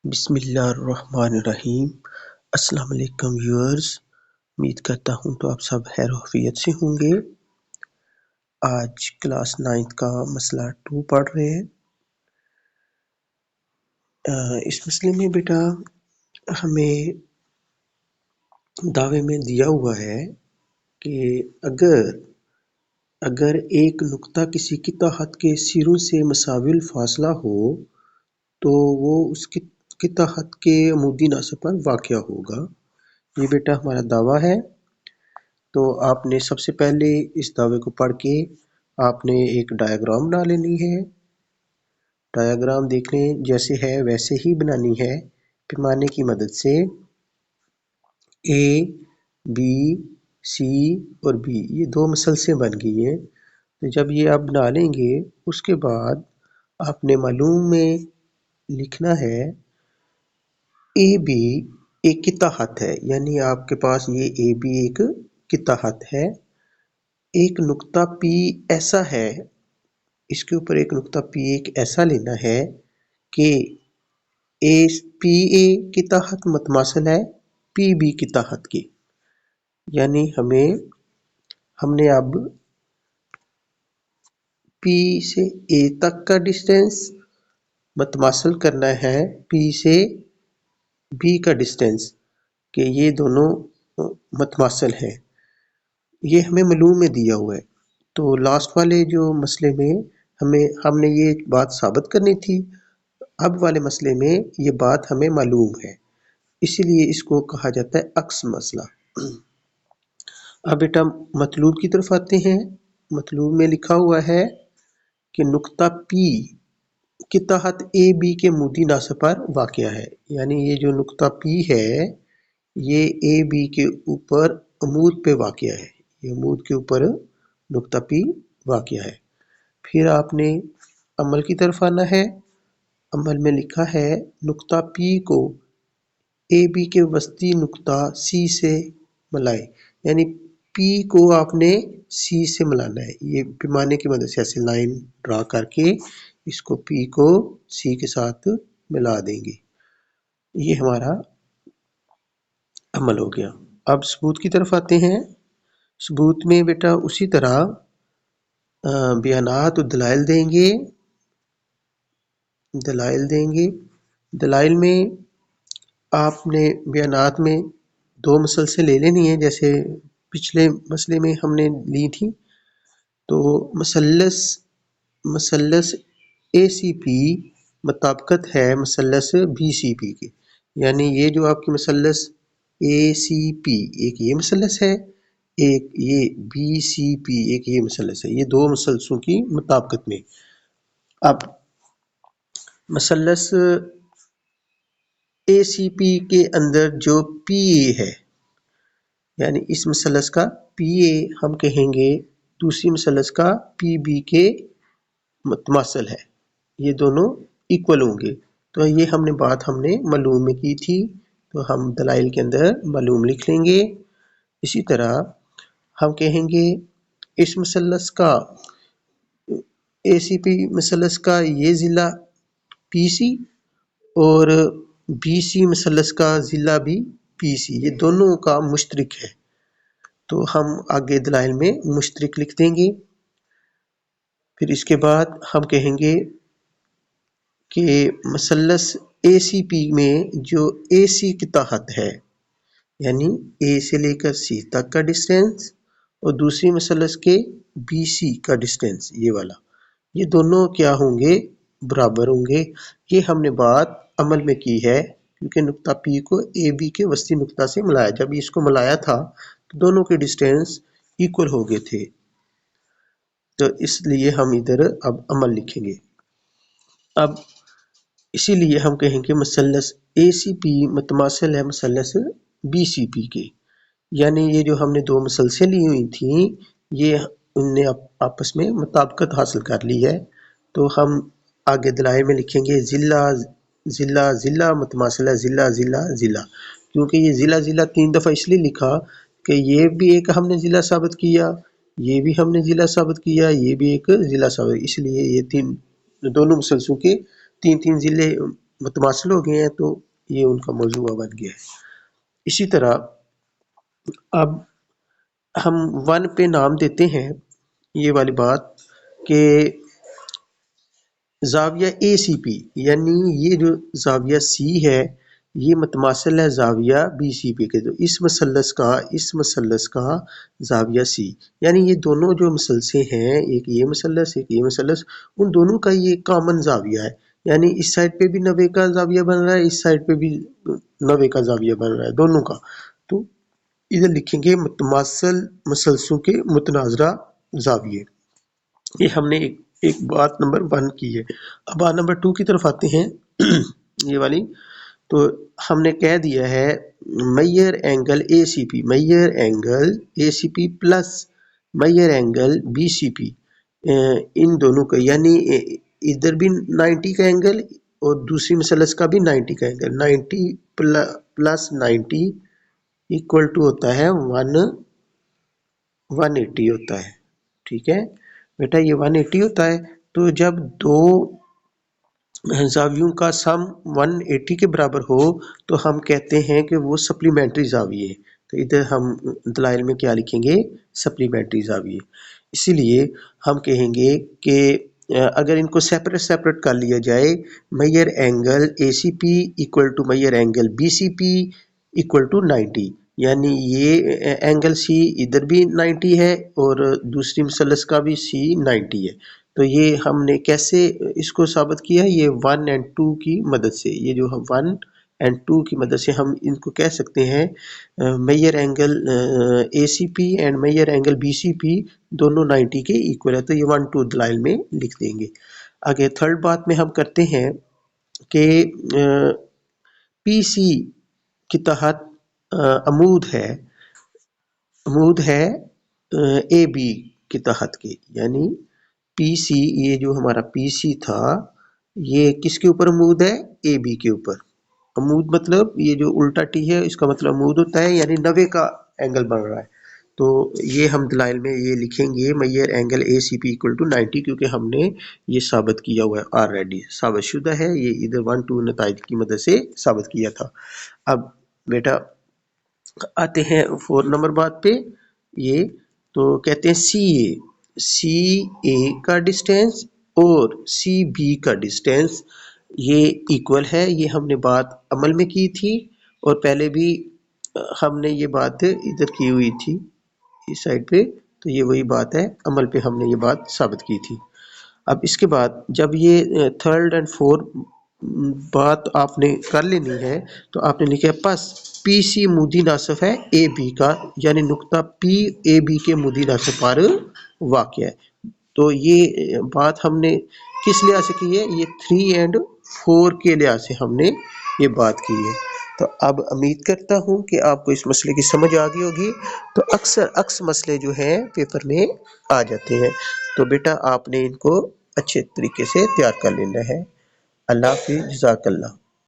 بسم اللہ الرحمن الرحیم۔ السلام علیکم ویورز، امید کرتا ہوں تو آپ سب خیر و عافیت سے ہوں گے۔ آج کلاس 9 کا مسئلہ 2 پڑھ رہے ہیں۔ اس مسئلے میں بیٹا ہمیں دعوے میں دیا ہوا ہے کہ اگر ایک نقطہ کسی کی تحت کے سروں سے مساوی الفاصلہ ہو تو وہ اس کی تحت کے عمودی ناصب پر واقع ہوگا۔ یہ بیٹا ہمارا دعویٰ ہے۔ تو آپ نے سب سے پہلے اس دعوے کو پڑھ کے آپ نے ایک ڈائیگرام بنا لینی ہے۔ ڈائیگرام دیکھ لیں، جیسے ہے ویسے ہی بنانی ہے۔ پیمانے کی مدد سے اے بی سی اور بی یہ دو مسلسلیں بن گئی ہیں۔ تو جب یہ آپ بنا لیں گے اس کے بعد آپ نے معلوم میں لکھنا ہے اے بی ایک کی تحت ہے، یعنی آپ کے پاس یہ اے بی ایک کی تحت ہے۔ ایک نقطہ پی ایسا ہے، اس کے اوپر ایک نقطہ پی ایک ایسا لینا ہے کہ پی اے کی تحت متماثل ہے پی بی کی تحت کی، یعنی ہم نے اب پی سے اے تک کا ڈسٹینس متماثل کرنا ہے پی سے بی کا ڈسٹینس، کہ یہ دونوں متماثل ہیں۔ یہ ہمیں معلوم میں دیا ہوا ہے۔ تو لاسٹ والے جو مسئلے میں ہم نے یہ بات ثابت کرنی تھی، اب والے مسئلے میں یہ بات ہمیں معلوم ہے، اسی لیے اس کو کہا جاتا ہے عکس مسئلہ۔ اب بیٹا مطلوب کی طرف آتے ہیں۔ مطلوب میں لکھا ہوا ہے کہ نقطہ پی کے تحت اے بی کے عمودی ناصب پر واقع ہے، یعنی یہ جو نقطہ پی ہے یہ اے بی کے اوپر عمود پہ واقع ہے، یہ عمود کے اوپر نقطہ پی واقع ہے۔ پھر آپ نے عمل کی طرف آنا ہے۔ عمل میں لکھا ہے نقطہ پی کو اے بی کے وسطی نقطہ سی سے ملائے، یعنی پی کو آپ نے سی سے ملانا ہے۔ یہ پیمانے کی مدد سے ایسے لائن ڈرا کر کے اس کو پی کو سی کے ساتھ ملا دیں گے۔ یہ ہمارا عمل ہو گیا۔ اب ثبوت کی طرف آتے ہیں۔ ثبوت میں بیٹا اسی طرح بیانات و دلائل دیں گے۔ دلائل میں آپ نے بیانات میں دو مسلسل لے لینی ہیں، جیسے پچھلے مسئلے میں ہم نے لی تھی۔ تو مثلث اے سی پی مطابقت ہے مثلث بی سی پی کے، یعنی یہ جو آپ کی مثلث اے سی پی ایک یہ مثلث ہے، ایک یہ بی سی پی ایک یہ مثلث ہے، یہ دو مثلثوں کی مطابقت میں۔ اب مثلث اے سی پی کے اندر جو پی اے ہے، یعنی اس مثلث کا پی اے ہم کہیں گے دوسری مثلث کا پی بی کے متماثل ہے، یہ دونوں ایکول ہوں گے۔ تو یہ بات ہم نے معلوم میں کی تھی، تو ہم دلائل کے اندر معلوم لکھ لیں گے۔ اسی طرح ہم کہیں گے اس مثلث کا اے سی پی مثلث کا یہ ضلع پی سی اور بی سی مثلث کا ضلع بھی پی سی، یہ دونوں کا مشترک ہے، تو ہم آگے دلائل میں مشترک لکھ دیں گے۔ پھر اس کے بعد ہم کہیں گے کہ مثلث اے سی پی میں جو اے سی کے تحت ہے، یعنی اے سے لے کر سی تک کا ڈسٹینس اور دوسری مثلث کے بی سی کا ڈسٹینس یہ والا، یہ دونوں کیا ہوں گے؟ برابر ہوں گے۔ یہ ہم نے بات عمل میں کی ہے، کیونکہ نقطہ پی کو اے بی کے وسطی نقطہ سے ملایا، جب اس کو ملایا تھا تو دونوں کے ڈسٹینس ایکول ہو گئے تھے، تو اس لیے ہم ادھر اب عمل لکھیں گے۔ اب اسی لیے ہم کہیں گے مثلث اے سی پی متماثل ہے مثلث بی سی پی کے، یعنی یہ جو ہم نے دو مسلسلیں لی ہوئی تھیں یہ ان نے آپس میں مطابقت حاصل کر لی ہے۔ تو ہم آگے دلائل میں لکھیں گے ضلع متماثل ہے ضلع، کیونکہ یہ ضلع 3 دفعہ اس لیے لکھا کہ یہ بھی ایک ہم نے ضلع ثابت کیا، یہ بھی ہم نے ضلع ثابت کیا، یہ بھی ایک ضلع ثابت، اس لیے یہ دونوں مسلسلوں کے 3 ضلع متماثل ہو گئے ہیں تو یہ ان کا موضوع بن گیا ہے۔ اسی طرح اب ہم 1 پہ نام دیتے ہیں یہ والی بات کہ زاویہ اے سی پی، یعنی یہ جو زاویہ سی ہے یہ متماثل ہے زاویہ بی سی پی کے، تو اس مثلث کا زاویہ سی، یعنی یہ دونوں جو مثلثیں ہیں، ایک یہ مثلث ایک یہ مثلث، ان دونوں کا یہ کامن زاویہ ہے، یعنی اس سائڈ پہ بھی 90 کا زاویہ بن رہا ہے، اس سائڈ پہ بھی 90 کا زاویہ بن رہا ہے، دونوں کا۔ تو ادھر لکھیں گے متماثل مثلثوں کے متناظرہ زاویے۔ یہ ہم نے ایک بات نمبر 1 کی ہے۔ اب بات نمبر 2 کی طرف آتے ہیں یہ والی، تو ہم نے کہہ دیا ہے major angle A C P plus major angle B C P, ان دونوں کا، یعنی ادھر بھی 90 کا اینگل اور دوسری مثلث کا بھی 90 کا اینگل، 90 پلس 90 ایکول ٹو ہوتا ہے 180 ہوتا ہے، ٹھیک ہے بیٹا، یہ 180 ہوتا ہے۔ تو جب دو زاویوں کا سم 180 کے برابر ہو تو ہم کہتے ہیں کہ وہ سپلیمنٹری زاویے، تو ادھر ہم دلائل میں کیا لکھیں گے؟ سپلیمنٹری زاویے۔ اسی لیے ہم کہیں گے کہ اگر ان کو سیپریٹ کر لیا جائے، major angle A C P equal to major angle B C P equal to 90، یعنی یہ اینگل سی ادھر بھی 90 ہے اور دوسری مثلث کا بھی سی 90 ہے۔ تو یہ ہم نے کیسے اس کو ثابت کیا؟ یہ 1 اور 2 کی مدد سے، یہ جو ہم 1 اور 2 کی مدد سے ہم ان کو کہہ سکتے ہیں major angle A C P and major angle B C P دونوں 90 کے ایکول ہے، تو یہ 1 2 دلائل میں لکھ دیں گے۔ آگے تھرڈ بات میں ہم کرتے ہیں کہ پی سی کے تحت عمود ہے اے بی کے تحت کے، یعنی پی سی، یہ جو ہمارا پی سی تھا یہ کس کے اوپر عمود ہے؟ اے بی کے اوپر۔ عمود مطلب یہ جو الٹا ٹی ہے اس کا مطلب عمود ہوتا ہے، یعنی 90 کا اینگل بن رہا ہے۔ تو یہ ہم دلائل میں یہ لکھیں گے major angle A C P equal to 90، کیونکہ ہم نے یہ ثابت کیا ہوا ہے، آلریڈی ثابت شدہ ہے، یہ ادھر 1 2 نتائج کی مدد سے ثابت کیا تھا۔ اب بیٹا آتے ہیں 4 نمبر بات پہ، یہ تو کہتے ہیں سی اے کا ڈسٹینس اور سی بی کا ڈسٹینس یہ ایکول ہے، یہ ہم نے بات عمل میں کی تھی، اور پہلے بھی ہم نے یہ بات ادھر کی ہوئی تھی اس سائڈ پہ، تو یہ وہی بات ہے، عمل پہ ہم نے یہ بات ثابت کی تھی۔ اب اس کے بعد جب یہ 3rd اور 4 بات آپ نے کر لینی ہے تو آپ نے لکھا ہے پس پی سی مودی ناصف ہے اے بی کا، یعنی نقطہ پی اے بی کے مودی ناصف پر واقع ہے۔ تو یہ بات ہم نے کس لحاظ سے کی ہے؟ یہ 3 اور 4 کے لحاظ سے ہم نے یہ بات کی ہے۔ تو اب امید کرتا ہوں کہ آپ کو اس مسئلے کی سمجھ آ گئی ہوگی۔ تو اکثر مسئلے جو ہیں پیپر میں آ جاتے ہیں، تو بیٹا آپ نے ان کو اچھے طریقے سے تیار کر لینا ہے۔ اللہ حافظ، جزاک اللہ۔